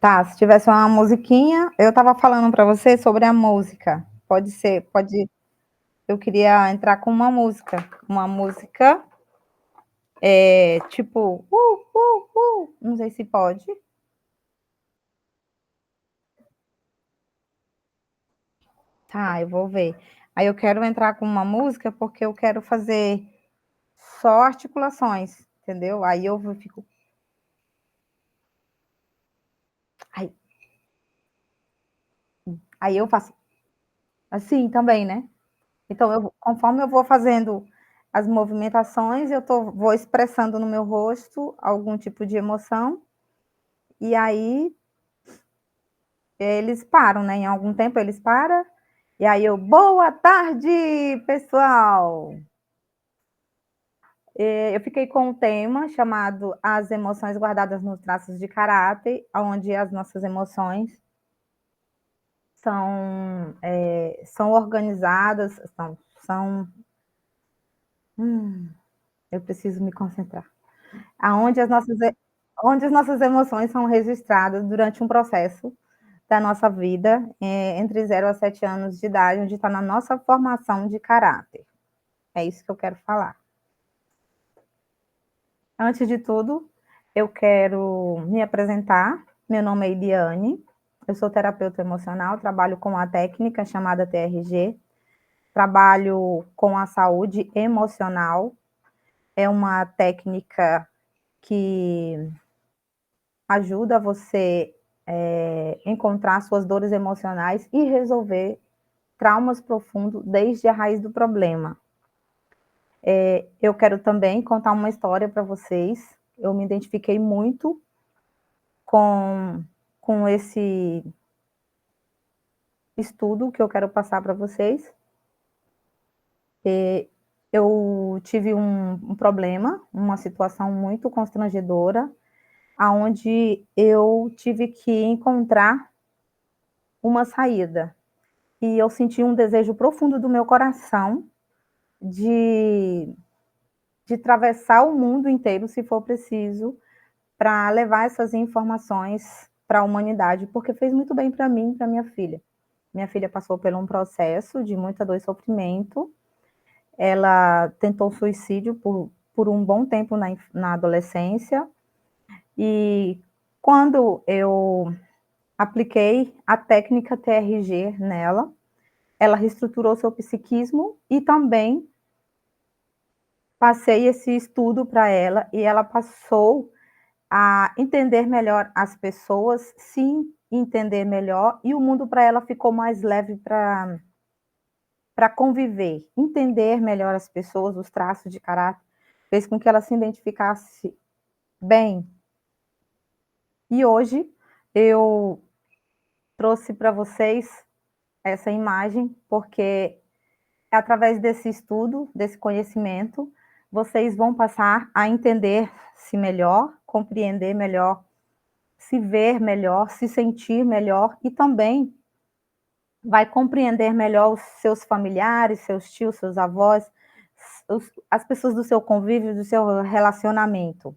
Tá, se tivesse uma musiquinha, eu estava falando para você sobre a música. Pode ser, pode. Eu queria entrar com uma música, tipo, não sei se pode. Tá, eu vou ver. Aí eu quero entrar com uma música porque eu quero fazer só articulações, entendeu? Aí eu fico, aí, aí eu faço assim também, né? Então, conforme eu vou fazendo as movimentações, vou expressando no meu rosto algum tipo de emoção, e aí eles param, né? Em algum tempo eles param, e aí boa tarde, pessoal! Eu fiquei com um tema chamado As Emoções Guardadas nos Traços de Caráter, onde as nossas emoções são organizadas, hum, eu preciso me concentrar. Aonde as nossas e onde as nossas emoções são registradas durante um processo da nossa vida, entre 0 a 7 anos de idade, onde está na nossa formação de caráter. É isso que eu quero falar. Antes de tudo, eu quero me apresentar. Meu nome é Eliane, eu sou terapeuta emocional, trabalho com a técnica chamada TRG, trabalho com a saúde emocional. É uma técnica que ajuda você encontrar suas dores emocionais e resolver traumas profundos desde a raiz do problema. Eu quero também contar uma história para vocês. Eu me identifiquei muito com, com esse estudo que eu quero passar para vocês. Eu tive um problema, uma situação muito constrangedora, aonde eu tive que encontrar uma saída. E eu senti um desejo profundo do meu coração de, de atravessar o mundo inteiro, se for preciso, para levar essas informações para a humanidade, porque fez muito bem para mim e para minha filha. Minha filha passou por um processo de muita dor e sofrimento. Ela tentou suicídio por um bom tempo na adolescência. E quando eu apliquei a técnica TRG nela, ela reestruturou seu psiquismo e também passei esse estudo para ela e ela passou a entender melhor as pessoas, se entender melhor, e o mundo para ela ficou mais leve para conviver, entender melhor as pessoas, os traços de caráter, fez com que ela se identificasse bem. E hoje eu trouxe para vocês essa imagem, porque através desse estudo, desse conhecimento, vocês vão passar a entender-se melhor, compreender melhor, se ver melhor, se sentir melhor e também vai compreender melhor os seus familiares, seus tios, seus avós, as pessoas do seu convívio, do seu relacionamento.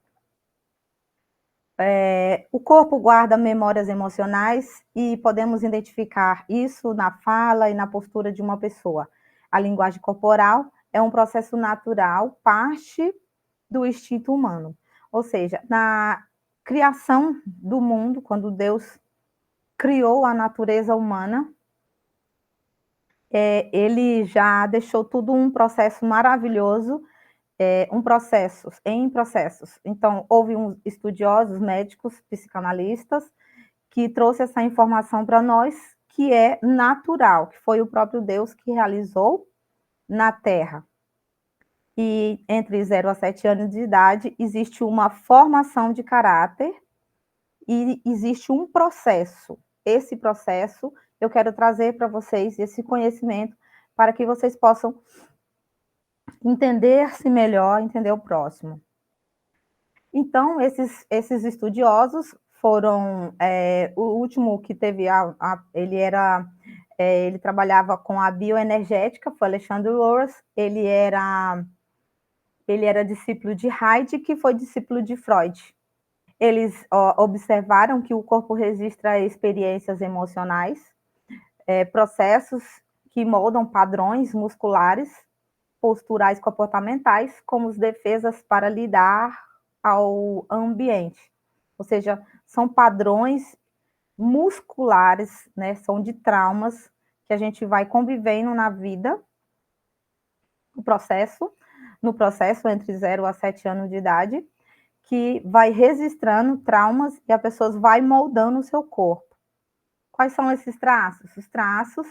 O corpo guarda memórias emocionais e podemos identificar isso na fala e na postura de uma pessoa. A linguagem corporal é um processo natural, parte do instinto humano. Ou seja, na criação do mundo, quando Deus criou a natureza humana, ele já deixou tudo um processo maravilhoso, em processos. Então, houve uns estudiosos, médicos, psicanalistas, que trouxe essa informação para nós, que é natural, que foi o próprio Deus que realizou na Terra. E entre 0 a 7 anos de idade, existe uma formação de caráter e existe um processo. Esse processo, eu quero trazer para vocês esse conhecimento para que vocês possam entender-se melhor, entender o próximo. Então, esses estudiosos foram, o último que teve, ele trabalhava com a bioenergética, foi Alexandre Loras, ele era discípulo de Heidegger, que foi discípulo de Freud. Eles observaram que o corpo registra experiências emocionais, processos que moldam padrões musculares, posturais comportamentais, como as defesas para lidar ao ambiente. Ou seja, são padrões musculares, né? São de traumas que a gente vai convivendo na vida, no processo entre 0 a 7 anos de idade, que vai registrando traumas e a pessoa vai moldando o seu corpo. Quais são esses traços? Os traços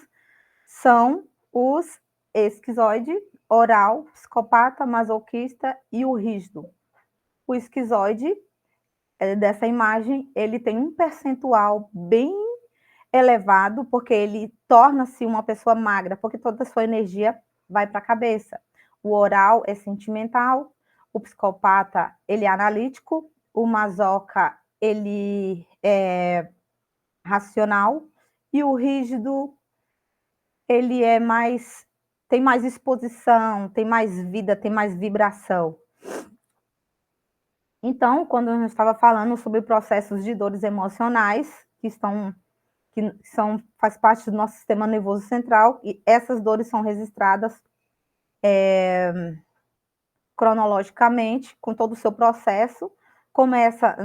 são os esquizoide, oral, psicopata, masoquista e o rígido. O esquizoide, dessa imagem, ele tem um percentual bem elevado, porque ele torna-se uma pessoa magra, porque toda a sua energia vai para a cabeça. O oral é sentimental, o psicopata, ele é analítico, o masoca, ele é racional, e o rígido, ele é mais, tem mais exposição, tem mais vida, tem mais vibração. Então, quando eu estava falando sobre processos de dores emocionais, que são, faz parte do nosso sistema nervoso central, e essas dores são registradas cronologicamente, com todo o seu processo. Começa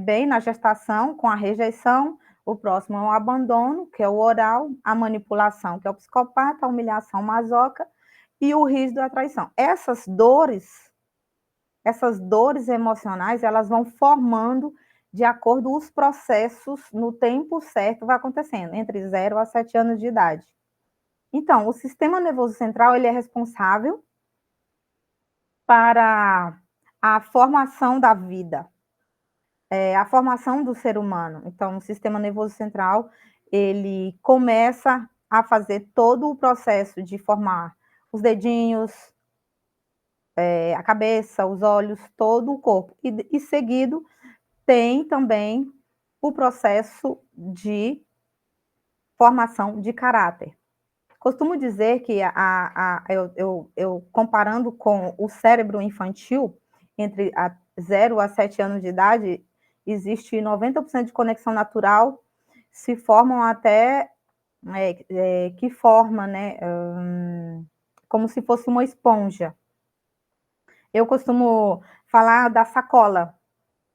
bem na gestação, com a rejeição, o próximo é o abandono, que é o oral, a manipulação, que é o psicopata, a humilhação, masoca, e o rígido, a traição. Essas dores emocionais, elas vão formando de acordo com os processos, no tempo certo, vai acontecendo, entre 0 a 7 anos de idade. Então, o sistema nervoso central, ele é responsável para a formação da vida, a formação do ser humano. Então, o sistema nervoso central, ele começa a fazer todo o processo de formar os dedinhos, a cabeça, os olhos, todo o corpo. E seguido, tem também o processo de formação de caráter. Costumo dizer que eu comparando com o cérebro infantil, entre 0 a 7 anos de idade, existe 90% de conexão natural, se formam até, que forma, né, como se fosse uma esponja. Eu costumo falar da sacola,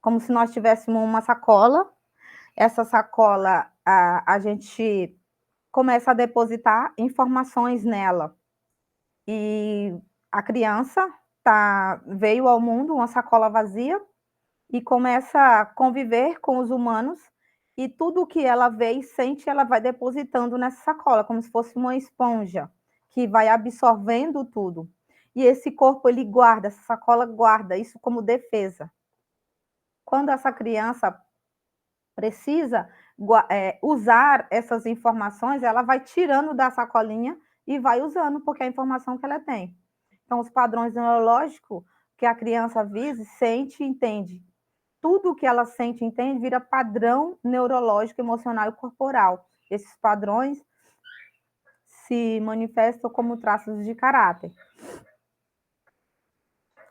como se nós tivéssemos uma sacola. Essa sacola, a gente começa a depositar informações nela. E a criança veio ao mundo uma sacola vazia e começa a conviver com os humanos, e tudo que ela vê e sente, ela vai depositando nessa sacola, como se fosse uma esponja, que vai absorvendo tudo. E esse corpo, ele guarda, essa sacola guarda isso como defesa. Quando essa criança precisa usar essas informações, ela vai tirando da sacolinha e vai usando, porque é a informação que ela tem. Então, os padrões neurológicos que a criança vive, sente e entende. Tudo que ela sente e entende vira padrão neurológico, emocional e corporal. Esses padrões se manifestam como traços de caráter.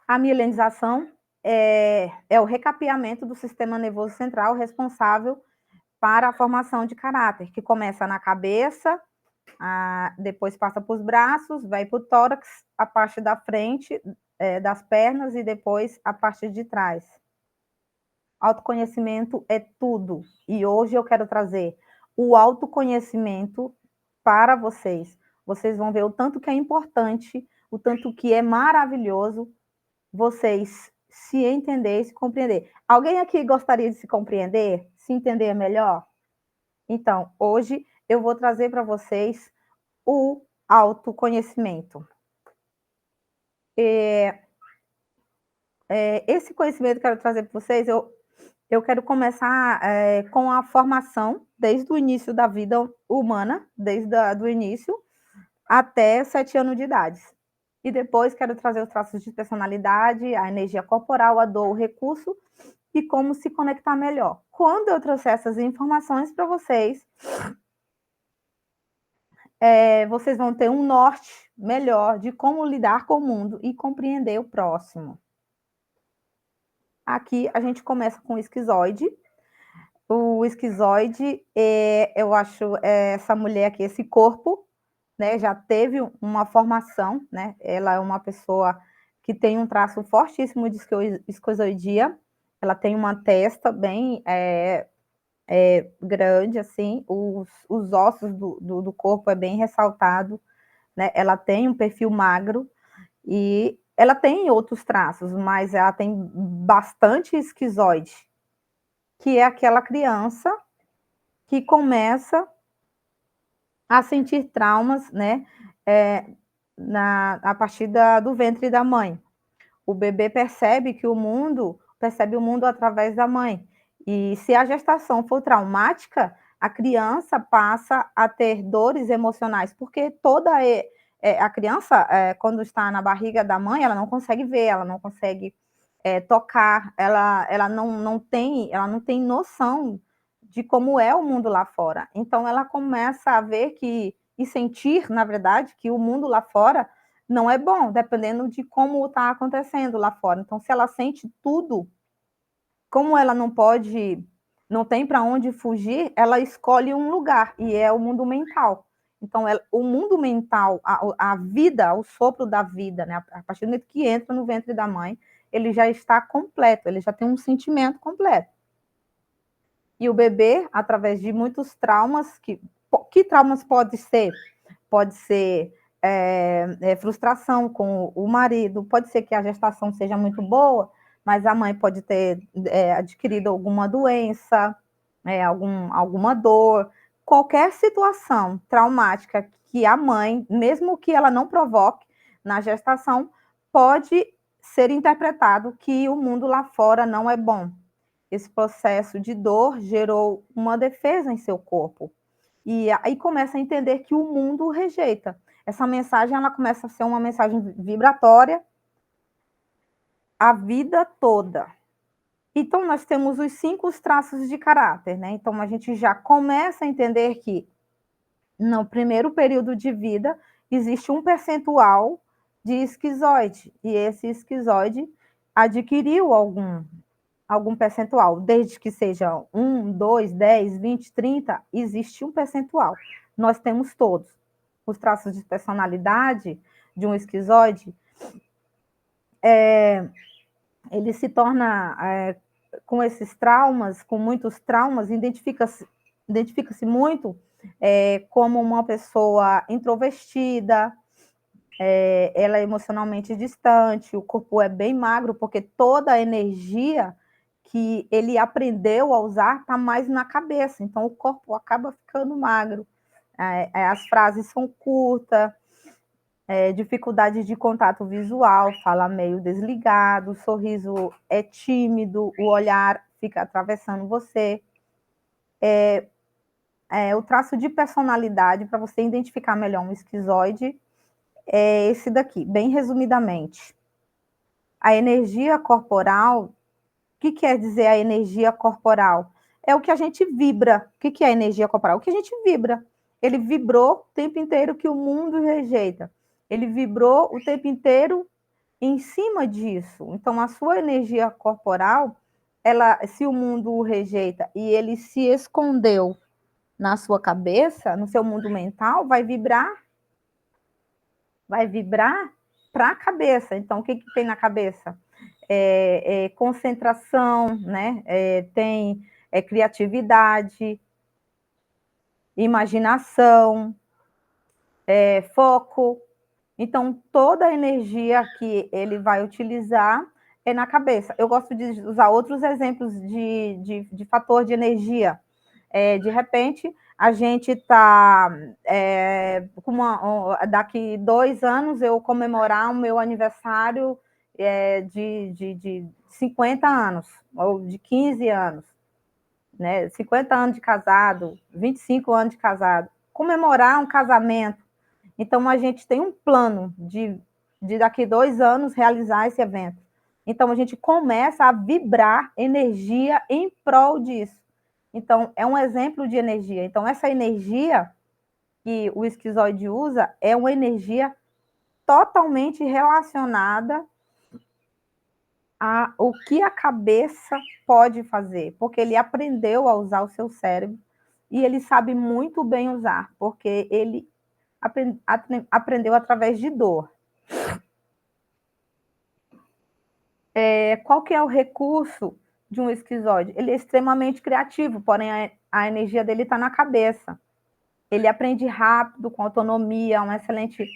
A mielinização é o recapeamento do sistema nervoso central responsável para a formação de caráter, que começa na cabeça, depois passa para os braços, vai para o tórax, a parte da frente, das pernas, e depois a parte de trás. Autoconhecimento é tudo. E hoje eu quero trazer o autoconhecimento para vocês. Vocês vão ver o tanto que é importante, o tanto que é maravilhoso vocês se entender e se compreender. Alguém aqui gostaria de se compreender? Se entender melhor? Então, hoje eu vou trazer para vocês o autoconhecimento. Esse conhecimento que eu quero trazer para vocês, eu quero começar com a formação, desde o início da vida humana, desde o início, até 7 anos de idade. E depois quero trazer os traços de personalidade, a energia corporal, a dor, o recurso e como se conectar melhor. Quando eu trouxer essas informações para vocês, vocês vão ter um norte melhor de como lidar com o mundo e compreender o próximo. Aqui a gente começa com o esquizoide. O esquizoide, eu acho, essa mulher aqui, esse corpo, né, já teve uma formação, né, ela é uma pessoa que tem um traço fortíssimo de esquizoidia, ela tem uma testa bem grande, assim, os ossos do corpo é bem ressaltado, né, ela tem um perfil magro e ela tem outros traços, mas ela tem bastante esquizoide, que é aquela criança que começa a sentir traumas, né, é, a partir do ventre da mãe. O bebê percebe o mundo através da mãe. E se a gestação for traumática, a criança passa a ter dores emocionais, porque a criança, quando está na barriga da mãe, ela não consegue ver, ela não consegue tocar, ela não tem noção de como é o mundo lá fora. Então ela começa a ver e sentir, na verdade, que o mundo lá fora não é bom, dependendo de como está acontecendo lá fora. Então, se ela sente tudo, como ela não tem para onde fugir, ela escolhe um lugar, e é o mundo mental. Então, o mundo mental, a vida, o sopro da vida, né? A partir do momento que entra no ventre da mãe, ele já está completo, ele já tem um sentimento completo. E o bebê, através de muitos traumas, que traumas pode ser? Pode ser frustração com o marido, pode ser que a gestação seja muito boa, mas a mãe pode ter adquirido alguma doença, alguma dor, qualquer situação traumática que a mãe, mesmo que ela não provoque na gestação, pode ser interpretado que o mundo lá fora não é bom. Esse processo de dor gerou uma defesa em seu corpo. E aí começa a entender que o mundo o rejeita. Essa mensagem, ela começa a ser uma mensagem vibratória a vida toda. Então, nós temos os 5 traços de caráter, né? Então, a gente já começa a entender que no primeiro período de vida existe um percentual de esquizoide, e esse esquizoide adquiriu algum percentual, desde que seja 1, 2, 10, 20, 30, existe um percentual. Nós temos todos. Os traços de personalidade de um esquizoide, ele se torna, com esses traumas, com muitos traumas, identifica-se muito como uma pessoa introvertida, ela é emocionalmente distante, o corpo é bem magro, porque toda a energia que ele aprendeu a usar está mais na cabeça, então o corpo acaba ficando magro. As frases são curtas, dificuldade de contato visual, fala meio desligado, o sorriso é tímido, o olhar fica atravessando você. O traço de personalidade, para você identificar melhor um esquizoide, é esse daqui, bem resumidamente. A energia corporal, o que quer dizer a energia corporal? É o que a gente vibra. O que é a energia corporal? O que a gente vibra. Ele vibrou o tempo inteiro que o mundo rejeita. Ele vibrou o tempo inteiro em cima disso. Então, a sua energia corporal, se o mundo o rejeita e ele se escondeu na sua cabeça, no seu mundo mental, vai vibrar para a cabeça. Então, o que tem na cabeça? Concentração, né? Tem criatividade, imaginação, foco. Então, toda a energia que ele vai utilizar é na cabeça. Eu gosto de usar outros exemplos de fator de energia. De repente, a gente está daqui 2 anos eu comemorar o meu aniversário de 50 anos, ou de 15 anos, né? 50 anos de casado, 25 anos de casado. Comemorar um casamento. Então, a gente tem um plano de daqui 2 anos realizar esse evento. Então, a gente começa a vibrar energia em prol disso. Então, é um exemplo de energia. Então, essa energia que o esquizoide usa é uma energia totalmente relacionada o que a cabeça pode fazer, porque ele aprendeu a usar o seu cérebro e ele sabe muito bem usar, porque ele aprendeu através de dor. Qual que é o recurso de um esquizoide? Ele é extremamente criativo, porém a energia dele está na cabeça. Ele aprende rápido, com autonomia, um excelente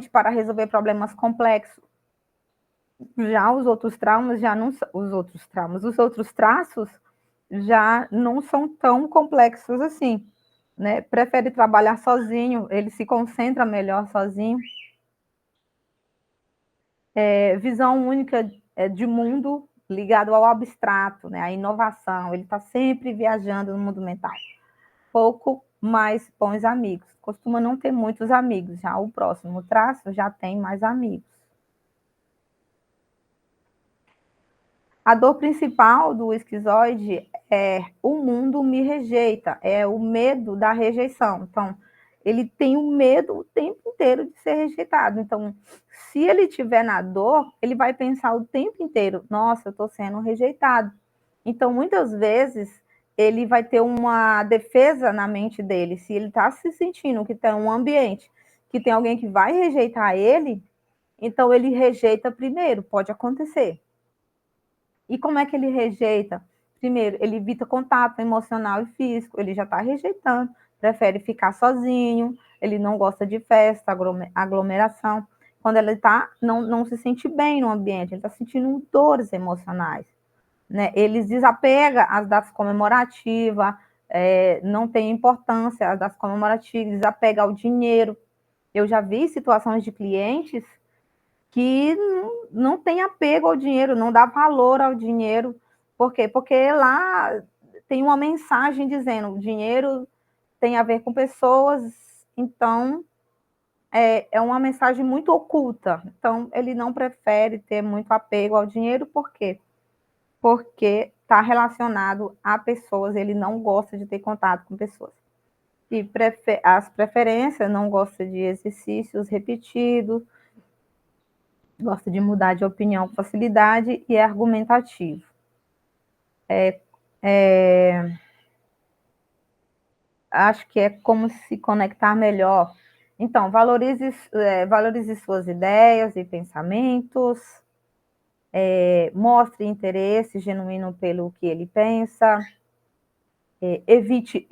para resolver problemas complexos. Já os outros traumas já não os outros traços já não são tão complexos assim, né? Prefere trabalhar sozinho, ele se concentra melhor sozinho. Visão única de mundo ligado ao abstrato, né? A inovação, ele está sempre viajando no mundo mental. Pouco mais bons amigos. Costuma não ter muitos amigos, já o próximo traço já tem mais amigos. A dor principal do esquizoide é o mundo me rejeita, é o medo da rejeição. Então, ele tem o medo o tempo inteiro de ser rejeitado. Então, se ele estiver na dor, ele vai pensar o tempo inteiro: nossa, eu estou sendo rejeitado. Então, muitas vezes, ele vai ter uma defesa na mente dele. Se ele está se sentindo que está em um ambiente que tem alguém que vai rejeitar ele, então ele rejeita primeiro, pode acontecer. E como é que ele rejeita? Primeiro, ele evita contato emocional e físico, ele já está rejeitando, prefere ficar sozinho, ele não gosta de festa, aglomeração. Quando ele não se sente bem no ambiente, ele está sentindo dores emocionais. Né? Ele desapega as datas comemorativas, não tem importância as datas comemorativas, desapega ao dinheiro. Eu já vi situações de clientes que não tem apego ao dinheiro, não dá valor ao dinheiro. Por quê? Porque lá tem uma mensagem dizendo o dinheiro tem a ver com pessoas, então é uma mensagem muito oculta. Então, ele não prefere ter muito apego ao dinheiro, por quê? Porque está relacionado a pessoas, ele não gosta de ter contato com pessoas. E as preferências, não gosta de exercícios repetidos, gosta de mudar de opinião com facilidade e é argumentativo. Acho que é como se conectar melhor. Então, valorize suas ideias e pensamentos, mostre interesse genuíno pelo que ele pensa, evite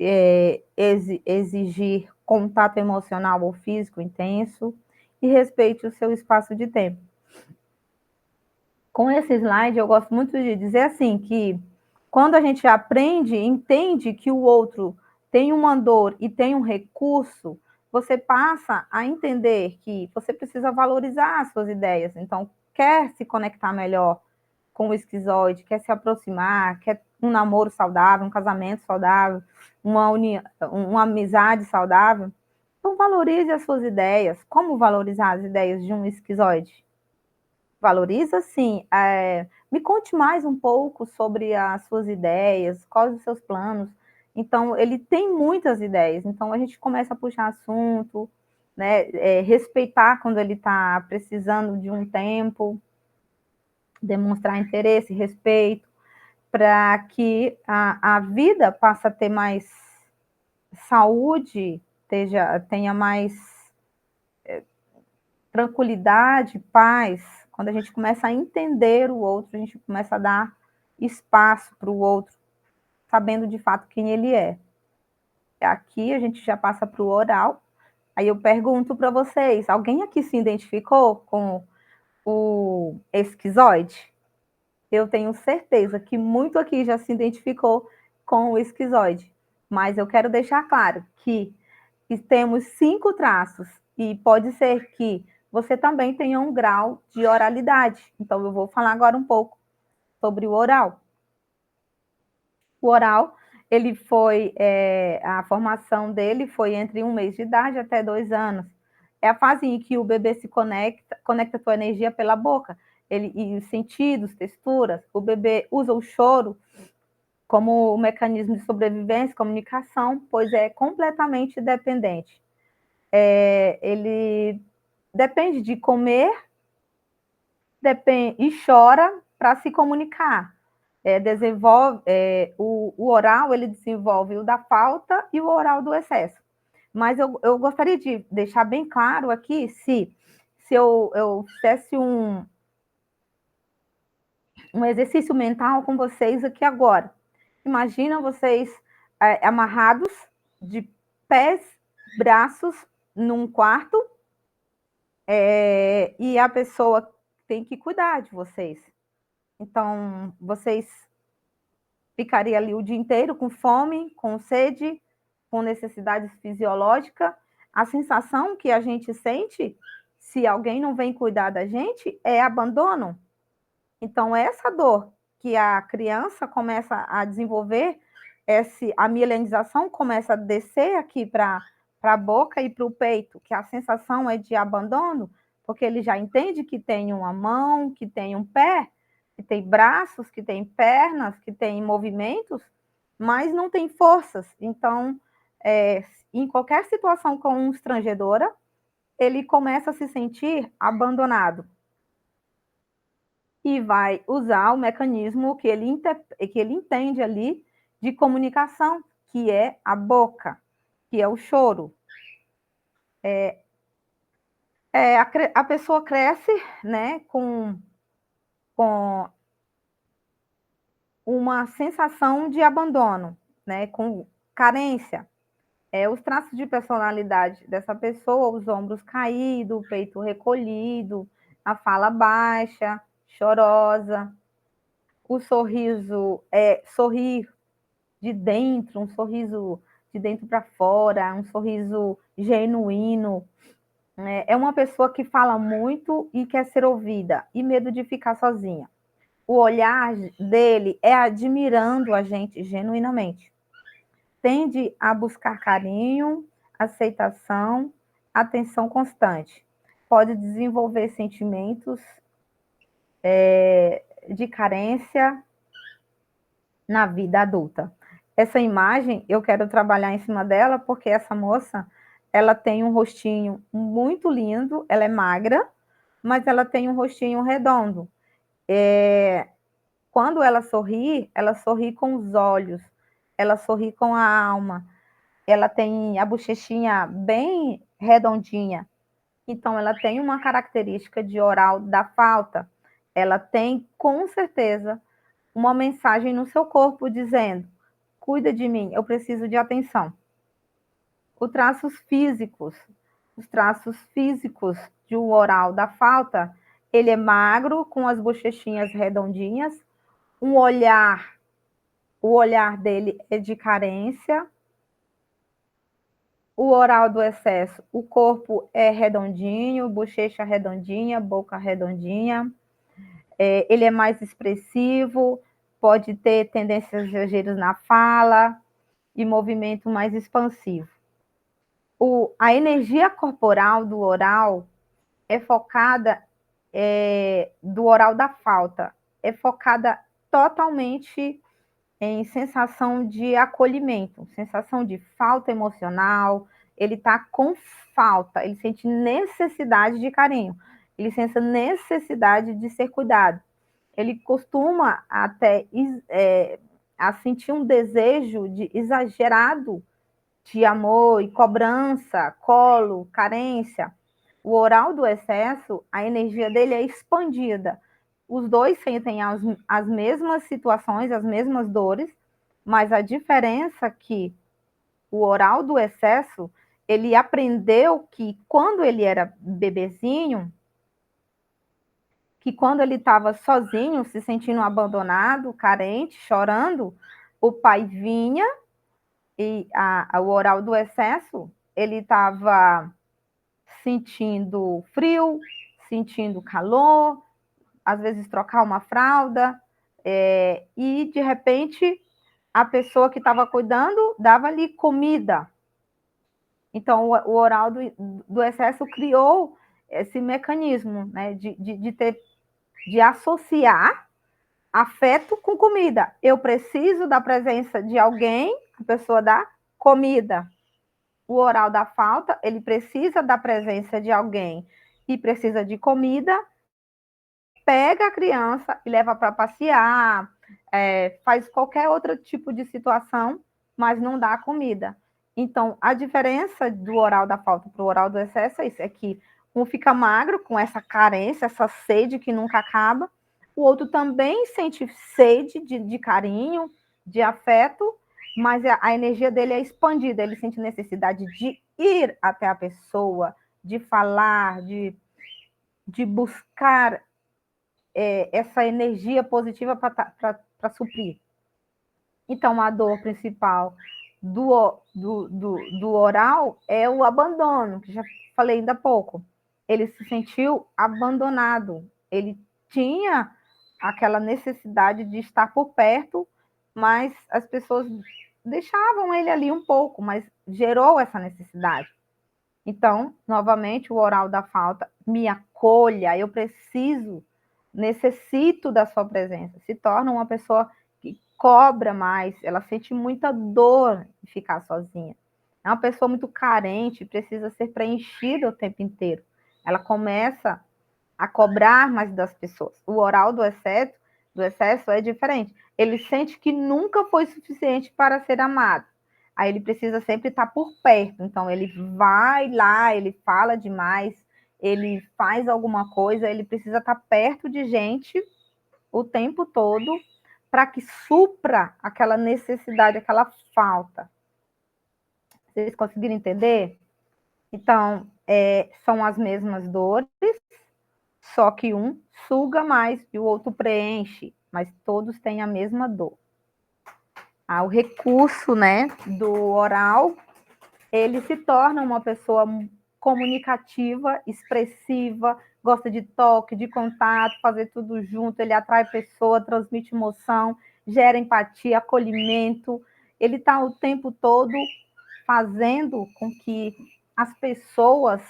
exigir contato emocional ou físico intenso e respeite o seu espaço de tempo. Com esse slide, eu gosto muito de dizer assim, que quando a gente aprende, entende que o outro tem uma dor e tem um recurso, você passa a entender que você precisa valorizar as suas ideias. Então, quer se conectar melhor com o esquizoide, quer se aproximar, quer um namoro saudável, um casamento saudável, uma amizade saudável, então valorize as suas ideias. Como valorizar as ideias de um esquizoide? Valoriza, sim. Me conte mais um pouco sobre as suas ideias, quais os seus planos. Então, ele tem muitas ideias, então a gente começa a puxar assunto, né? Respeitar quando ele está precisando de um tempo, demonstrar interesse, respeito, para que a vida passe a ter mais saúde, tenha mais tranquilidade, paz. Quando a gente começa a entender o outro, a gente começa a dar espaço para o outro, sabendo de fato quem ele é. Aqui a gente já passa para o oral. Aí eu pergunto para vocês: alguém aqui se identificou com o esquizoide? Eu tenho certeza que muito aqui já se identificou com o esquizoide. Mas eu quero deixar claro que temos 5 traços e pode ser que você também tenha um grau de oralidade. Então, eu vou falar agora um pouco sobre o oral. O oral, a formação dele foi entre 1 mês de idade até 2 anos. É a fase em que o bebê se conecta a tua energia pela boca. E os sentidos, texturas. O bebê usa o choro como um mecanismo de sobrevivência, comunicação, pois é completamente dependente. Ele depende de comer, e chora para se comunicar. Desenvolve o oral, ele desenvolve o da falta e o oral do excesso. Mas eu gostaria de deixar bem claro aqui, se eu fizesse um exercício mental com vocês aqui agora. Imagina vocês amarrados de pés, braços num quarto, e a pessoa tem que cuidar de vocês. Então, vocês ficariam ali o dia inteiro com fome, com sede, com necessidades fisiológicas. A sensação que a gente sente, se alguém não vem cuidar da gente, é abandono. Então, essa dor que a criança começa a desenvolver, a mielinização começa a descer aqui para a boca e para o peito, que a sensação é de abandono, porque ele já entende que tem uma mão, que tem um pé, que tem braços, que tem pernas, que tem movimentos, mas não tem forças. Então, em qualquer situação constrangedora, ele começa a se sentir abandonado e vai usar o mecanismo que ele entende ali de comunicação, que é a boca, que é o choro. A pessoa cresce, né, com uma sensação de abandono, né, com carência. Os traços de personalidade dessa pessoa, os ombros caídos, o peito recolhido, a fala baixa, chorosa, o sorriso sorrir de dentro, um sorriso de dentro para fora, um sorriso genuíno. É uma pessoa que fala muito e quer ser ouvida, e medo de ficar sozinha. O olhar dele é admirando a gente genuinamente. Tende a buscar carinho, aceitação, atenção constante. Pode desenvolver sentimentos de carência na vida adulta. Essa imagem, eu quero trabalhar em cima dela, porque essa moça, ela tem um rostinho muito lindo, ela é magra, mas ela tem um rostinho redondo. Quando ela sorri com os olhos, ela sorri com a alma, ela tem a bochechinha bem redondinha, então ela tem uma característica de oral da falta, ela tem, com certeza, uma mensagem no seu corpo dizendo: cuida de mim, eu preciso de atenção. Os traços físicos de um oral da falta, ele é magro, com as bochechinhas redondinhas, o olhar dele é de carência, o oral do excesso, o corpo é redondinho, bochecha redondinha, boca redondinha, ele é mais expressivo, pode ter tendências exageros na fala e movimento mais expansivo. A energia corporal do oral é focada, do oral da falta, é focada totalmente em sensação de acolhimento, sensação de falta emocional, ele está com falta, ele sente necessidade de carinho, ele sente necessidade de ser cuidado. Ele costuma até a sentir um desejo exagerado de amor e cobrança, colo, carência. O oral do excesso, a energia dele é expandida. Os dois sentem as mesmas situações, as mesmas dores, mas a diferença é que o oral do excesso, ele aprendeu que quando ele era bebezinho, que quando ele estava sozinho, se sentindo abandonado, carente, chorando, o pai vinha e o oral do excesso, ele estava sentindo frio, sentindo calor, às vezes trocar uma fralda, e de repente a pessoa que estava cuidando dava-lhe comida. Então o oral do excesso criou esse mecanismo, né, de associar afeto com comida. Eu preciso da presença de alguém, a pessoa dá comida. O oral da falta, ele precisa da presença de alguém e precisa de comida, pega a criança e leva para passear, faz qualquer outro tipo de situação, mas não dá a comida. Então, a diferença do oral da falta para o oral do excesso é isso, é que um fica magro com essa carência, essa sede que nunca acaba, o outro também sente sede de carinho, de afeto, mas a energia dele é expandida, ele sente necessidade de ir até a pessoa, de falar, de buscar essa energia positiva para suprir. Então, a dor principal do oral é o abandono, que já falei ainda há pouco. Ele se sentiu abandonado, ele tinha aquela necessidade de estar por perto, mas as pessoas deixavam ele ali um pouco, mas gerou essa necessidade. Então, novamente, o oral da falta, me acolha, eu preciso, necessito da sua presença. Se torna uma pessoa que cobra mais, ela sente muita dor de ficar sozinha. É uma pessoa muito carente, precisa ser preenchida o tempo inteiro. Ela começa a cobrar mais das pessoas. O oral do excesso é diferente. Ele sente que nunca foi suficiente para ser amado. Aí ele precisa sempre estar por perto. Então ele vai lá, ele fala demais, ele faz alguma coisa, ele precisa estar perto de gente o tempo todo para que supra aquela necessidade, aquela falta. Vocês conseguiram entender? Então, são as mesmas dores, só que um suga mais e o outro preenche, mas todos têm a mesma dor. O recurso, né, do oral, ele se torna uma pessoa comunicativa, expressiva, gosta de toque, de contato, fazer tudo junto, ele atrai pessoa, transmite emoção, gera empatia, acolhimento, ele está o tempo todo fazendo com que as pessoas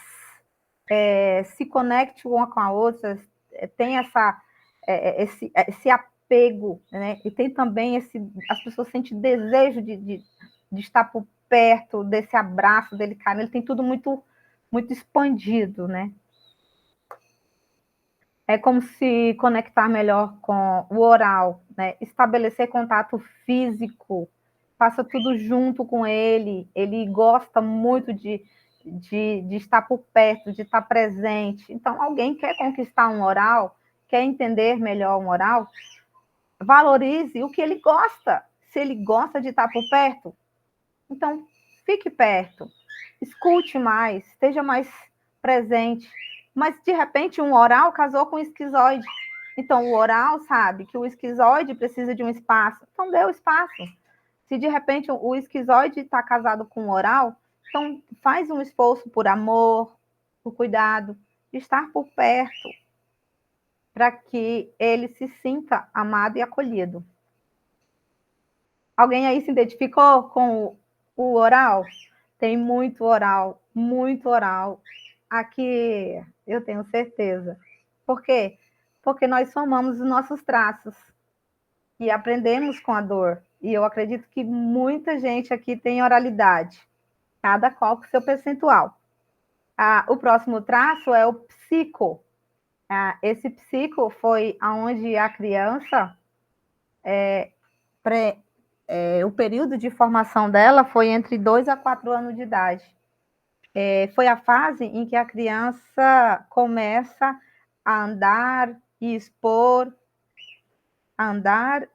se conectem uma com a outra, tem esse apego, né? E tem também as pessoas sentem desejo de estar por perto desse abraço delicado, ele tem tudo muito, muito expandido, né? É como se conectar melhor com o oral, né? Estabelecer contato físico, faça tudo junto com ele gosta muito de estar por perto, de estar presente. Então, alguém quer conquistar um oral, quer entender melhor um oral, valorize o que ele gosta. Se ele gosta de estar por perto, então fique perto, escute mais, esteja mais presente. Mas, de repente, um oral casou com um esquizoide. Então, o oral sabe que o esquizoide precisa de um espaço. Então, dê o espaço. Se, de repente, o esquizoide está casado com o oral, então faz um esforço por amor, por cuidado, de estar por perto, para que ele se sinta amado e acolhido. Alguém aí se identificou com o oral? Tem muito oral. Aqui eu tenho certeza. Por quê? Porque nós somamos os nossos traços e aprendemos com a dor. E eu acredito que muita gente aqui tem oralidade, cada qual com seu percentual. O próximo traço é o psico. Esse psico foi onde a criança, o período de formação dela foi entre 2 a 4 anos de idade. Foi a fase em que a criança começa a andar e expor,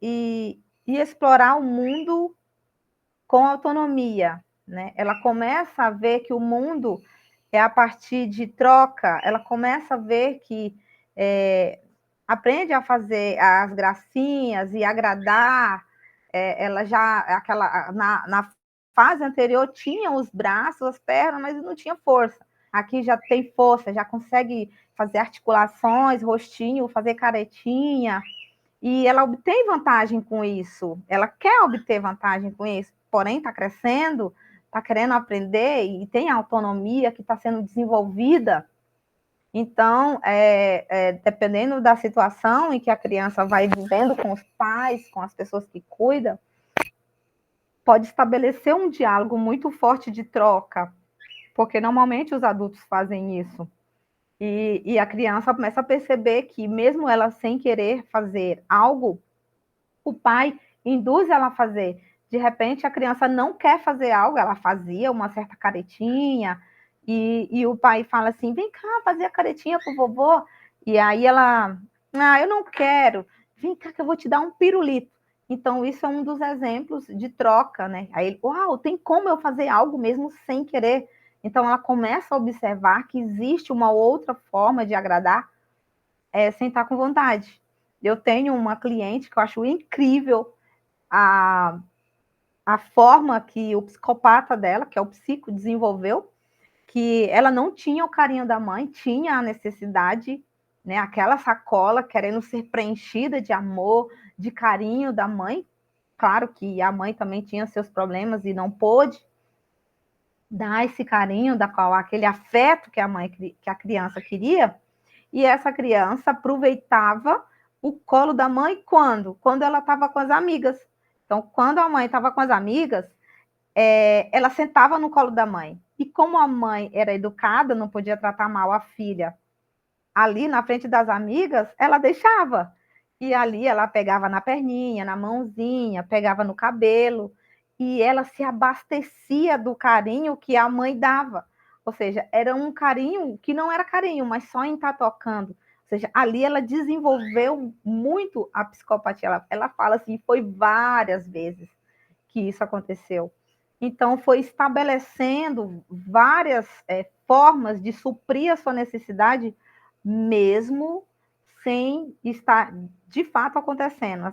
e explorar o mundo com autonomia, né? Ela começa a ver que o mundo é a partir de troca, ela começa a ver que aprende a fazer as gracinhas e agradar. Ela já, na fase anterior, tinha os braços, as pernas, mas não tinha força. Aqui já tem força, já consegue fazer articulações, rostinho, fazer caretinha, e ela obtém vantagem com isso, ela quer obter vantagem com isso, porém está crescendo, está querendo aprender e tem autonomia que está sendo desenvolvida. Então, dependendo da situação em que a criança vai vivendo com os pais, com as pessoas que cuidam, pode estabelecer um diálogo muito forte de troca, porque normalmente os adultos fazem isso. E a criança começa a perceber que, mesmo ela sem querer fazer algo, o pai induz ela a fazer. De repente, a criança não quer fazer algo, ela fazia uma certa caretinha, e o pai fala assim: vem cá fazer a caretinha pro vovô. E aí ela, eu não quero, vem cá que eu vou te dar um pirulito. Então, isso é um dos exemplos de troca, né? Aí ele, uau, tem como eu fazer algo mesmo sem querer? Então, ela começa a observar que existe uma outra forma de agradar sem estar com vontade. Eu tenho uma cliente que eu acho incrível a, a forma que o psicopata dela, que é o psico, desenvolveu, que ela não tinha o carinho da mãe, tinha a necessidade, né, aquela sacola querendo ser preenchida de amor, de carinho da mãe. Claro que a mãe também tinha seus problemas e não pôde dar esse carinho, da qual aquele afeto que a mãe, que a criança queria, e essa criança aproveitava o colo da mãe quando? Quando ela estava com as amigas. Então, quando a mãe estava com as amigas, ela sentava no colo da mãe. E como a mãe era educada, não podia tratar mal a filha ali na frente das amigas, ela deixava. E ali ela pegava na perninha, na mãozinha, pegava no cabelo, e ela se abastecia do carinho que a mãe dava. Ou seja, era um carinho que não era carinho, mas só em estar tocando. Ou seja, ali ela desenvolveu muito a psicopatia. Ela fala assim, foi várias vezes que isso aconteceu. Então, foi estabelecendo várias formas de suprir a sua necessidade, mesmo sem estar de fato acontecendo.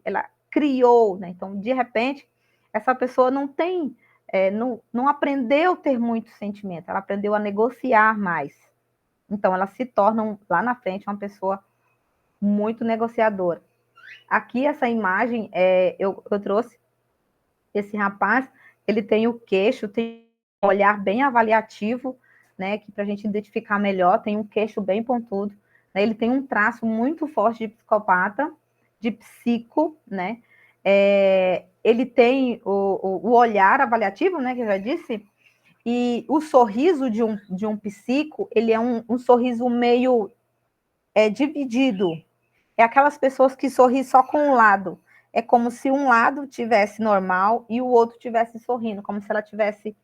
Ela criou, né? Então, de repente, essa pessoa não tem, não aprendeu a ter muito sentimento, ela aprendeu a negociar mais. Então, ela se torna lá na frente uma pessoa muito negociadora. Aqui, essa imagem, eu trouxe esse rapaz, ele tem o queixo, tem um olhar bem avaliativo, né, que para a gente identificar melhor, tem um queixo bem pontudo, né, ele tem um traço muito forte de psicopata, de psico, né, ele tem o olhar avaliativo, né, que eu já disse, e o sorriso de um psico, ele é um sorriso meio dividido, é aquelas pessoas que sorriem só com um lado. É como se um lado tivesse normal e o outro tivesse sorrindo, como se ela tivesse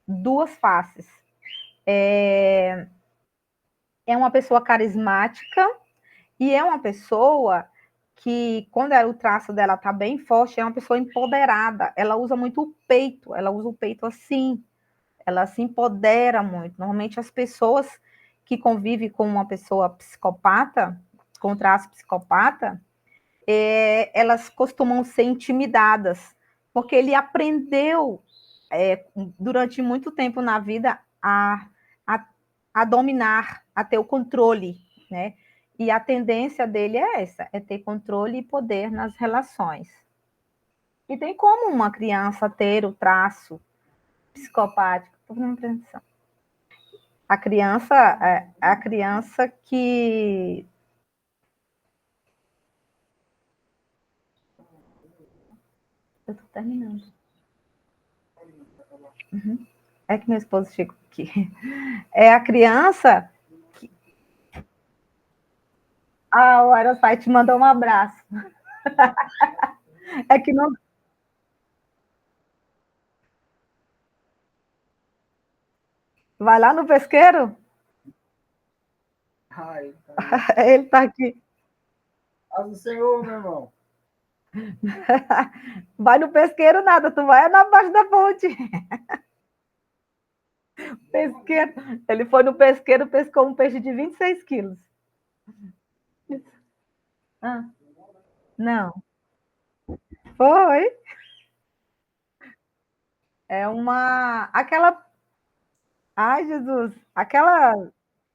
duas faces. É, é uma pessoa carismática e é uma pessoa que, quando o traço dela está bem forte, é uma pessoa empoderada. Ela usa muito o peito, ela usa o peito assim, ela se empodera muito. Normalmente as pessoas que convivem com uma pessoa psicopata, com traço psicopata, elas costumam ser intimidadas, porque ele aprendeu durante muito tempo na vida a, a dominar, a ter o controle, né? E a tendência dele é essa, é ter controle e poder nas relações. E tem como uma criança ter o traço psicopático? Estou fazendo atenção. A criança que... Eu estou terminando. Uhum. É que meu esposo chegou aqui. É a criança. Ah, o Aerosite te mandou um abraço. É que não. Vai lá no pesqueiro? Ai, ele tá aqui. Paz do Senhor, meu irmão. Vai no pesqueiro nada, tu vai na base da ponte. Pesqueiro. Ele foi no pesqueiro, pescou um peixe de 26 quilos. Ah, não. Foi. É uma. Aquela. Ai, Jesus. Aquela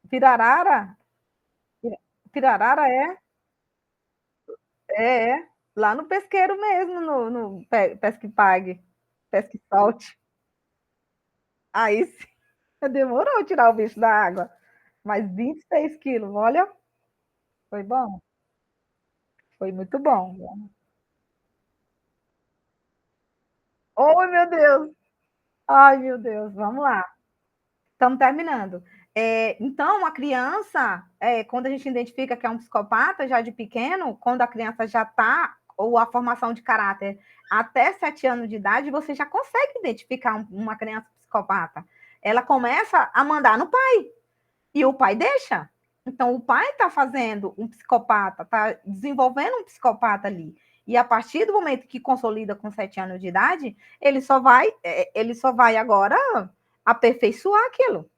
pirarara. Pirarara é? É. Lá no pesqueiro mesmo, no Pesque Pague. Pesque Solte. Aí sim. Demorou tirar o bicho da água. Mas 26 quilos, olha, foi bom. Foi muito bom. Oh, meu Deus. Ai, meu Deus. Vamos lá. Estamos terminando. Então, a criança, quando a gente identifica que é um psicopata já de pequeno, quando a criança já está, ou a formação de caráter até 7 anos de idade, você já consegue identificar uma criança psicopata. Ela começa a mandar no pai, e o pai deixa. Então, o pai está fazendo um psicopata, está desenvolvendo um psicopata ali. E a partir do momento que consolida com 7 anos de idade, ele só vai agora aperfeiçoar aquilo.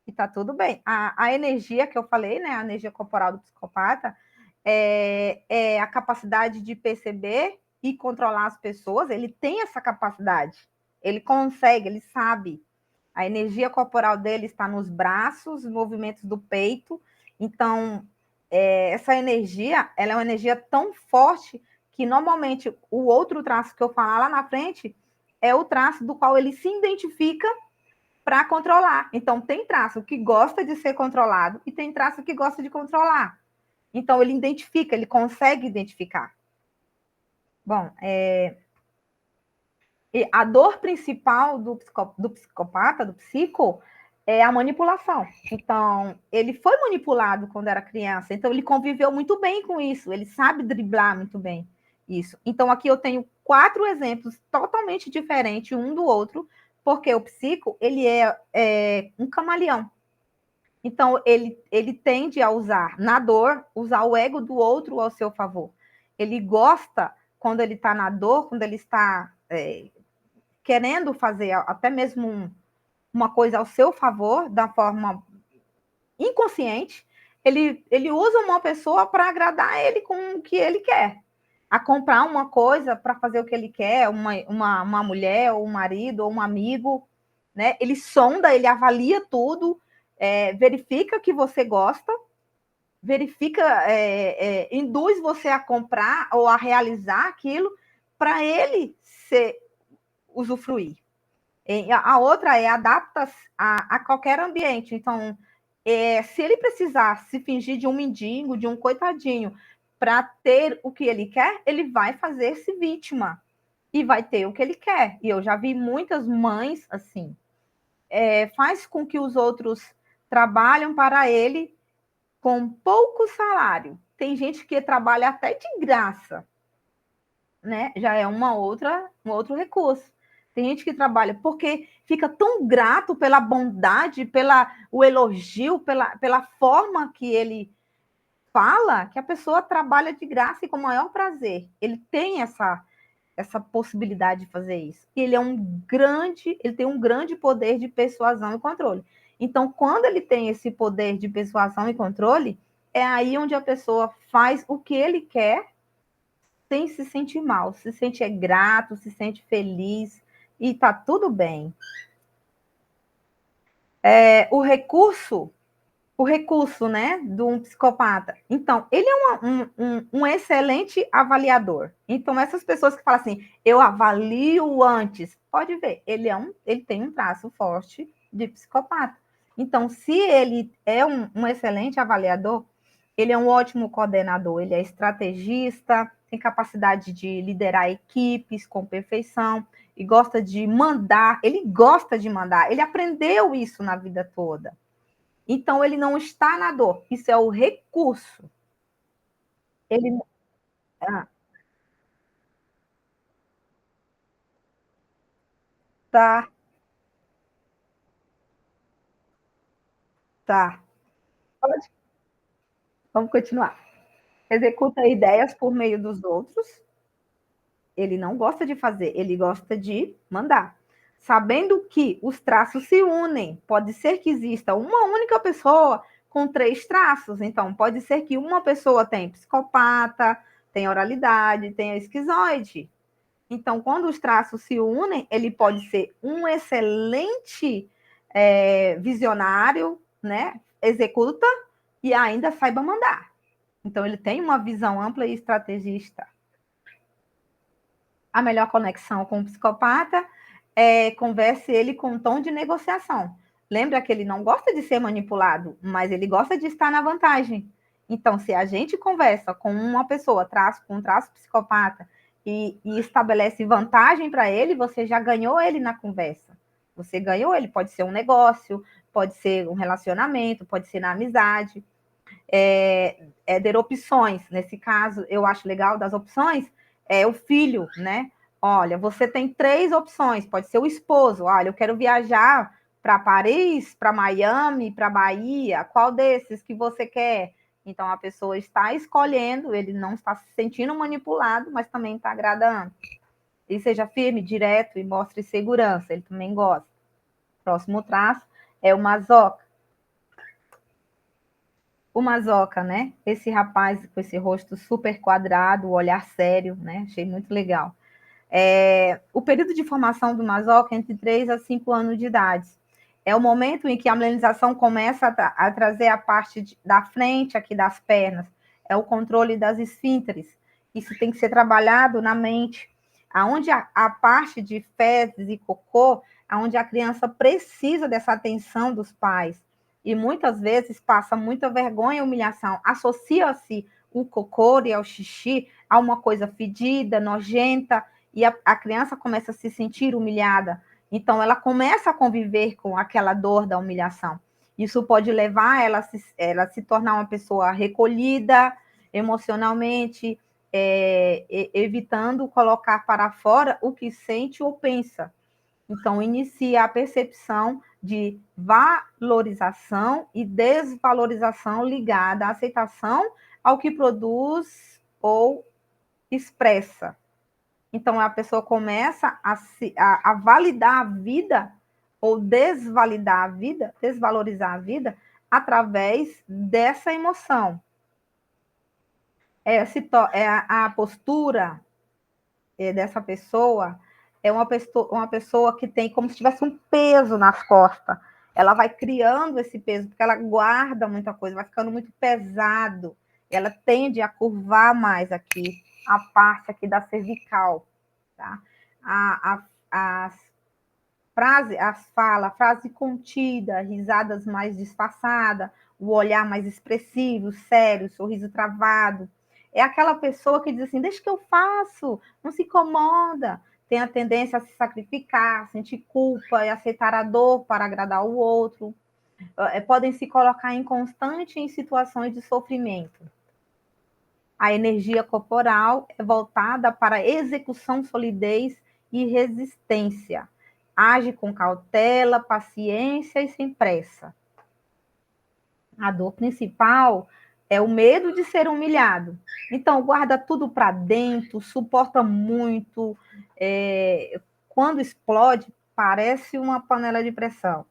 E tá tudo bem. A energia que eu falei, né? A energia corporal do psicopata é a capacidade de perceber e controlar as pessoas. Ele tem essa capacidade. Ele consegue, ele sabe. A energia corporal dele está nos braços, movimentos do peito. Então, essa energia, ela é uma energia tão forte que normalmente o outro traço que eu falar lá na frente é o traço do qual ele se identifica para controlar. Então, tem traço que gosta de ser controlado e tem traço que gosta de controlar. Então, ele identifica, ele consegue identificar. Bom, a dor principal do psicopata, do psico, é a manipulação. Então, ele foi manipulado quando era criança, então ele conviveu muito bem com isso, ele sabe driblar muito bem isso. Então, aqui eu tenho 4 exemplos totalmente diferentes um do outro, porque o psico, ele é um camaleão. Então, ele tende a usar, na dor, usar o ego do outro ao seu favor. Ele gosta, quando ele está na dor, quando ele está querendo fazer até mesmo uma coisa ao seu favor, da forma inconsciente, ele usa uma pessoa para agradar ele com o que ele quer. A comprar uma coisa para fazer o que ele quer, uma mulher, ou um marido, ou um amigo, né? Ele sonda, ele avalia tudo, verifica que você gosta, verifica, induz você a comprar ou a realizar aquilo para ele usufruir. A outra adapta a qualquer ambiente. Então, se ele precisar se fingir de um mendigo, de um coitadinho, para ter o que ele quer, ele vai fazer-se vítima e vai ter o que ele quer. E eu já vi muitas mães assim. Faz com que os outros trabalhem para ele com pouco salário. Tem gente que trabalha até de graça, né? Já é um outro recurso. Tem gente que trabalha porque fica tão grato pela bondade, o elogio, pela forma que ele fala, que a pessoa trabalha de graça e com o maior prazer. Ele tem essa possibilidade de fazer isso. E ele tem um grande poder de persuasão e controle. Então, quando ele tem esse poder de persuasão e controle, é aí onde a pessoa faz o que ele quer sem se sentir mal, se sente grato, se sente feliz e tá tudo bem. O recurso, né, de um psicopata. Então, ele é um excelente avaliador. Então, essas pessoas que falam assim, eu avalio antes, pode ver, ele tem um traço forte de psicopata. Então, se ele é um excelente avaliador, ele é um ótimo coordenador, ele é estrategista, tem capacidade de liderar equipes com perfeição e gosta de mandar, ele gosta de mandar, ele aprendeu isso na vida toda. Então, ele não está na dor. Isso é o recurso. Ele. Ah, tá, tá. Pode. Vamos continuar. Executa ideias por meio dos outros. Ele não gosta de fazer, ele gosta de mandar. Sabendo que os traços se unem, pode ser que exista uma única pessoa com 3 traços. Então, pode ser que uma pessoa tenha psicopata, tenha oralidade, tenha esquizoide. Então, quando os traços se unem, ele pode ser um excelente visionário, né? Executa e ainda saiba mandar. Então, ele tem uma visão ampla e estrategista. A melhor conexão com o psicopata converse ele com um tom de negociação. Lembra que ele não gosta de ser manipulado, mas ele gosta de estar na vantagem. Então, se a gente conversa com uma pessoa com um traço psicopata e estabelece vantagem para ele, você já ganhou ele na conversa. Você ganhou ele, pode ser um negócio, pode ser um relacionamento, pode ser na amizade, ter opções. Nesse caso, eu acho legal das opções, o filho, né? Olha, você tem 3 opções, pode ser o esposo, olha, eu quero viajar para Paris, para Miami, para Bahia, qual desses que você quer? Então, a pessoa está escolhendo, ele não está se sentindo manipulado, mas também está agradando. E seja firme, direto e mostre segurança, ele também gosta. Próximo traço é o masoca. O masoca, né? Esse rapaz com esse rosto super quadrado, o olhar sério, né? Achei muito legal. O período de formação do masoca é entre 3 a 5 anos de idade. É o momento em que a melanização começa a trazer a parte da frente aqui das pernas. É o controle das esfínteres. Isso tem que ser trabalhado na mente. Aonde a parte de fezes e cocô, aonde a criança precisa dessa atenção dos pais. E muitas vezes passa muita vergonha e humilhação. Associa-se o cocô e ao xixi a uma coisa fedida, nojenta, e a criança começa a se sentir humilhada. Então, ela começa a conviver com aquela dor da humilhação. Isso pode levar ela a se tornar uma pessoa recolhida emocionalmente, evitando colocar para fora o que sente ou pensa. Então, inicia a percepção de valorização e desvalorização ligada à aceitação ao que produz ou expressa. Então, a pessoa começa a validar a vida ou desvalidar a vida, desvalorizar a vida, através dessa emoção. A postura dessa pessoa é uma pessoa que tem como se tivesse um peso nas costas. Ela vai criando esse peso, porque ela guarda muita coisa, vai ficando muito pesado. Ela tende a curvar mais aqui, a parte aqui da cervical. Tá? Frase contida, risadas mais disfarçadas, o olhar mais expressivo, sério, sorriso travado. É aquela pessoa que diz assim, deixa que eu faço, não se incomoda. Tem a tendência a se sacrificar, sentir culpa e aceitar a dor para agradar o outro. Podem se colocar em situações de sofrimento. A energia corporal é voltada para execução, solidez e resistência. Age com cautela, paciência e sem pressa. A dor principal é o medo de ser humilhado. Então, guarda tudo para dentro, suporta muito. Quando explode, parece uma panela de pressão.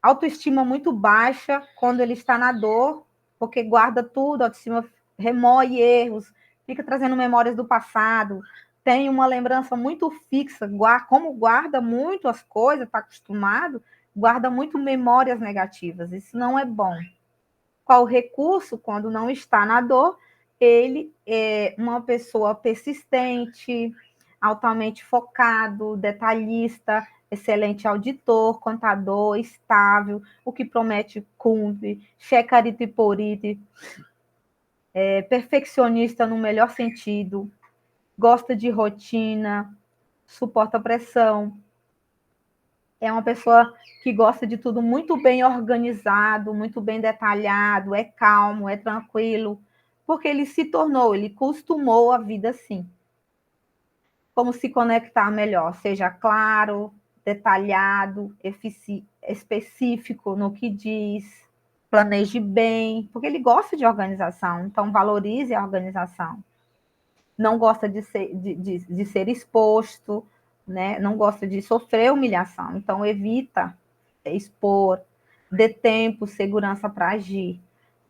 Autoestima muito baixa quando ele está na dor, porque guarda tudo, autoestima remoe erros, fica trazendo memórias do passado, tem uma lembrança muito fixa, como guarda muito as coisas, está acostumado, guarda muito memórias negativas, isso não é bom. Qual o recurso quando não está na dor? Ele é uma pessoa persistente, altamente focado, detalhista, excelente auditor, contador, estável, o que promete cumpre, checarito e porite, perfeccionista no melhor sentido, gosta de rotina, suporta pressão, é uma pessoa que gosta de tudo muito bem organizado, muito bem detalhado, é calmo, é tranquilo, porque ele costumou a vida assim. Como se conectar melhor, seja claro, detalhado, específico no que diz, planeje bem, porque ele gosta de organização, então valorize a organização. Não gosta de ser exposto, né? Não gosta de sofrer humilhação, então evita expor, dê tempo, segurança para agir.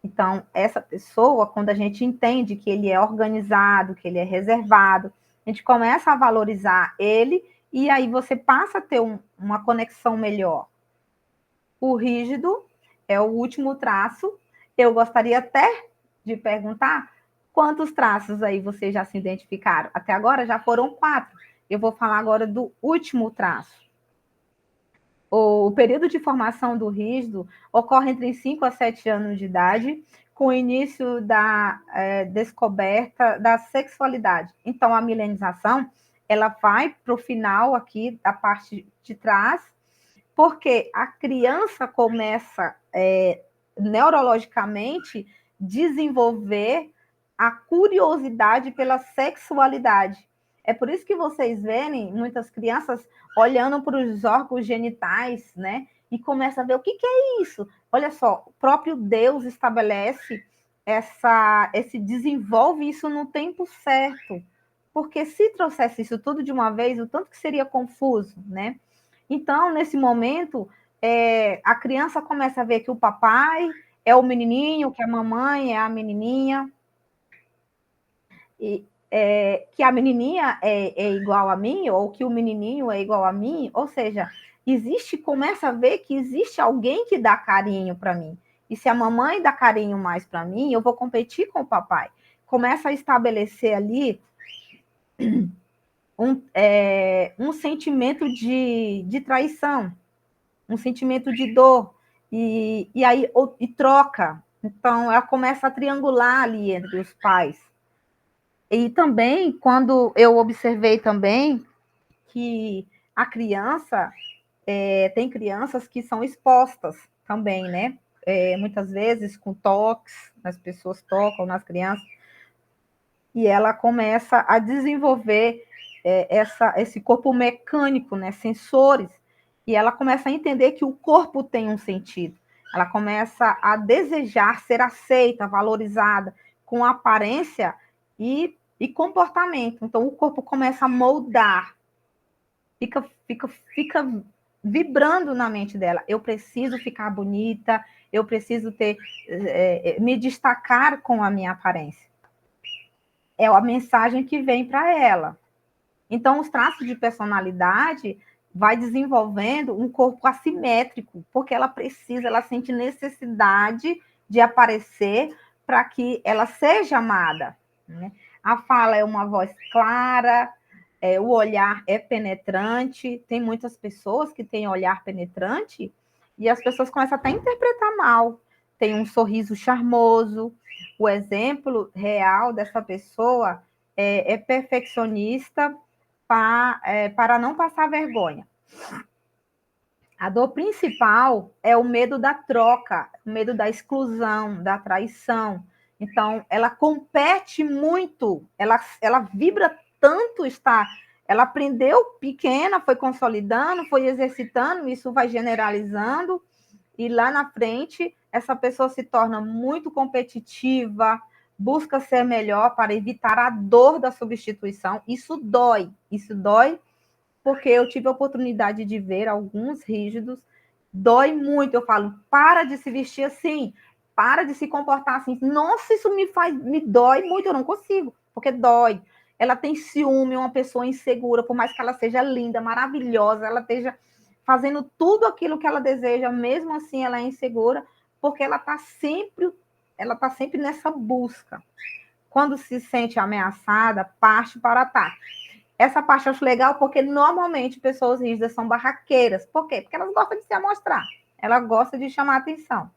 Então, essa pessoa, quando a gente entende que ele é organizado, que ele é reservado, a gente começa a valorizar ele e aí você passa a ter uma conexão melhor. O rígido é o último traço. Eu gostaria até de perguntar quantos traços aí vocês já se identificaram. Até agora já foram 4. Eu vou falar agora do último traço. O período de formação do rígido ocorre entre 5 a 7 anos de idade, com o início da descoberta da sexualidade. Então, a milenização ela vai para o final aqui, da parte de trás, porque a criança começa neurologicamente desenvolver a curiosidade pela sexualidade. É por isso que vocês verem muitas crianças olhando para os órgãos genitais, né? E começa a ver o que é isso. Olha só, o próprio Deus estabelece esse desenvolve isso no tempo certo. Porque se trouxesse isso tudo de uma vez, o tanto que seria confuso, né? Então, nesse momento, a criança começa a ver que o papai é o menininho, que a mamãe é a menininha, e, que a menininha é igual a mim, ou que o menininho é igual a mim, ou seja, começa a ver que existe alguém que dá carinho para mim. E se a mamãe dá carinho mais para mim, eu vou competir com o papai. Começa a estabelecer ali um sentimento de traição, um sentimento de dor, e aí e troca. Então, ela começa a triangular ali entre os pais. E também, quando eu observei também que a criança, tem crianças que são expostas também, né? Muitas vezes com toques, as pessoas tocam nas crianças, e ela começa a desenvolver esse corpo mecânico, né? Sensores, e ela começa a entender que o corpo tem um sentido. Ela começa a desejar ser aceita, valorizada, com aparência e comportamento. Então, o corpo começa a moldar, fica vibrando na mente dela. Eu preciso ficar bonita, eu preciso me destacar com a minha aparência. É a mensagem que vem para ela. Então, os traços de personalidade vai desenvolvendo um corpo assimétrico, porque ela sente necessidade de aparecer para que ela seja amada, né? A fala é uma voz clara, o olhar é penetrante. Tem muitas pessoas que têm olhar penetrante e as pessoas começam até a interpretar mal. Tem um sorriso charmoso. O exemplo real dessa pessoa é perfeccionista para não passar vergonha. A dor principal é o medo da troca, o medo da exclusão, da traição. Então, ela compete muito, ela vibra tanto, ela aprendeu pequena, foi consolidando, foi exercitando, isso vai generalizando, e lá na frente, essa pessoa se torna muito competitiva, busca ser melhor para evitar a dor da substituição. Isso dói porque eu tive a oportunidade de ver alguns rígidos, dói muito. Eu falo, para de se vestir assim, para de se comportar assim. Nossa, isso me dói muito, eu não consigo, porque dói. Ela tem ciúme, uma pessoa insegura, por mais que ela seja linda, maravilhosa, ela esteja fazendo tudo aquilo que ela deseja, mesmo assim ela é insegura, porque ela tá sempre nessa busca. Quando se sente ameaçada, parte para ataque. Essa parte eu acho legal porque normalmente pessoas rígidas são barraqueiras. Por quê? Porque elas gostam de se amostrar. Ela gosta de chamar atenção.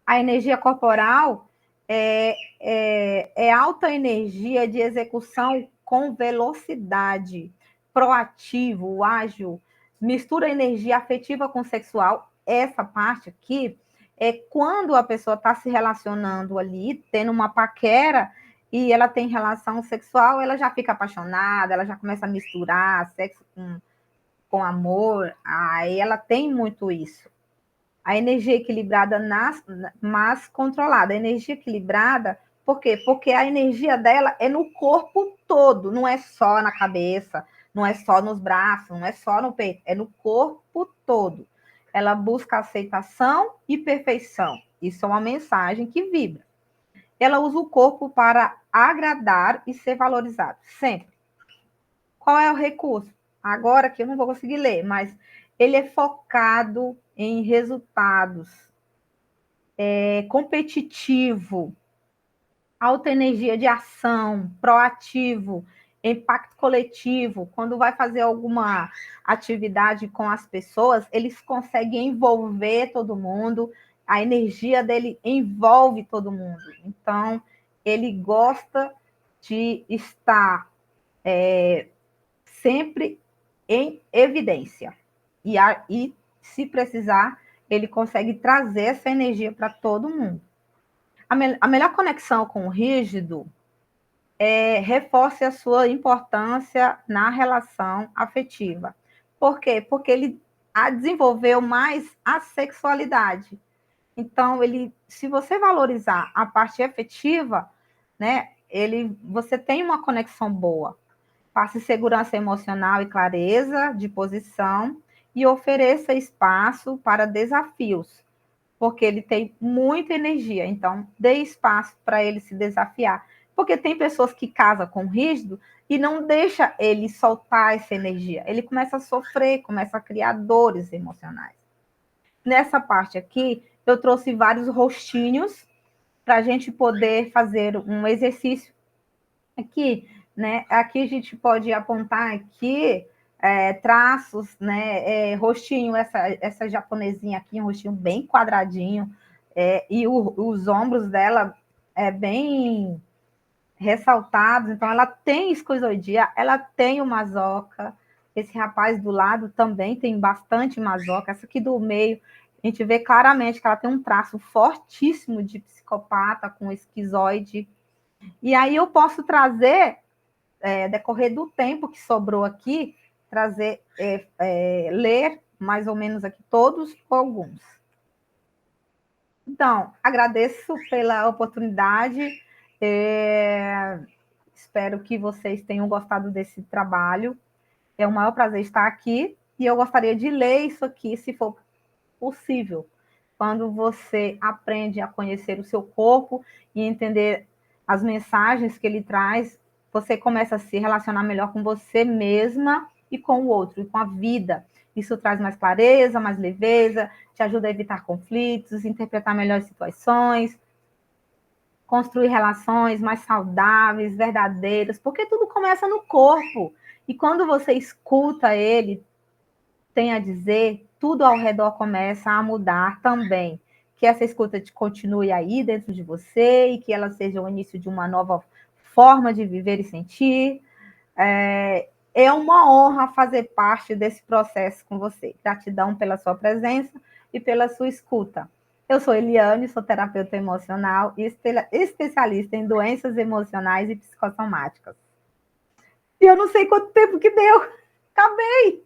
A energia corporal é alta energia de execução com velocidade, proativo, ágil, mistura energia afetiva com sexual. Essa parte aqui é quando a pessoa está se relacionando ali, tendo uma paquera, e ela tem relação sexual, ela já fica apaixonada, ela já começa a misturar sexo com amor, aí ela tem muito isso. A energia equilibrada, mas controlada. A energia equilibrada, por quê? Porque a energia dela é no corpo todo, não é só na cabeça, não é só nos braços, não é só no peito, é no corpo todo. Ela busca aceitação e perfeição. Isso é uma mensagem que vibra. Ela usa o corpo para agradar e ser valorizado, sempre. Qual é o recurso? Agora que eu não vou conseguir ler, mas ele é focado em resultados, competitivo, alta energia de ação, proativo, impacto coletivo. Quando vai fazer alguma atividade com as pessoas, eles conseguem envolver todo mundo, a energia dele envolve todo mundo. Então, ele gosta de estar sempre em evidência. E se precisar, ele consegue trazer essa energia para todo mundo. A melhor conexão com o rígido reforce a sua importância na relação afetiva. Por quê? Porque ele desenvolveu mais a sexualidade. Então, se você valorizar a parte afetiva, né, você tem uma conexão boa. Passe segurança emocional e clareza de posição e ofereça espaço para desafios, porque ele tem muita energia. Então, dê espaço para ele se desafiar. Porque tem pessoas que casam com rígido e não deixa ele soltar essa energia. Ele começa a sofrer, começa a criar dores emocionais. Nessa parte aqui, eu trouxe vários rostinhos para a gente poder fazer um exercício aqui, né? Aqui a gente pode apontar aqui traços, né? Rostinho, essa japonesinha aqui, um rostinho bem quadradinho, e os ombros dela bem ressaltados, então ela tem esquizoidia, ela tem o masoca, esse rapaz do lado também tem bastante masoca, essa aqui do meio, a gente vê claramente que ela tem um traço fortíssimo de psicopata com esquizoide, e aí eu posso trazer, decorrer do tempo que sobrou aqui, trazer, ler mais ou menos aqui todos ou alguns. Então, agradeço pela oportunidade. Espero que vocês tenham gostado desse trabalho. É um maior prazer estar aqui e eu gostaria de ler isso aqui, se for possível. Quando você aprende a conhecer o seu corpo e entender as mensagens que ele traz, você começa a se relacionar melhor com você mesma e com o outro, e com a vida. Isso traz mais clareza, mais leveza, te ajuda a evitar conflitos, interpretar melhor as situações, construir relações mais saudáveis, verdadeiras, porque tudo começa no corpo. E quando você escuta ele tem a dizer, tudo ao redor começa a mudar também. Que essa escuta continue aí dentro de você e que ela seja o início de uma nova forma de viver e sentir. É uma honra fazer parte desse processo com você. Gratidão pela sua presença e pela sua escuta. Eu sou Eliane, sou terapeuta emocional e especialista em doenças emocionais e psicossomáticas. E eu não sei quanto tempo que deu. Acabei!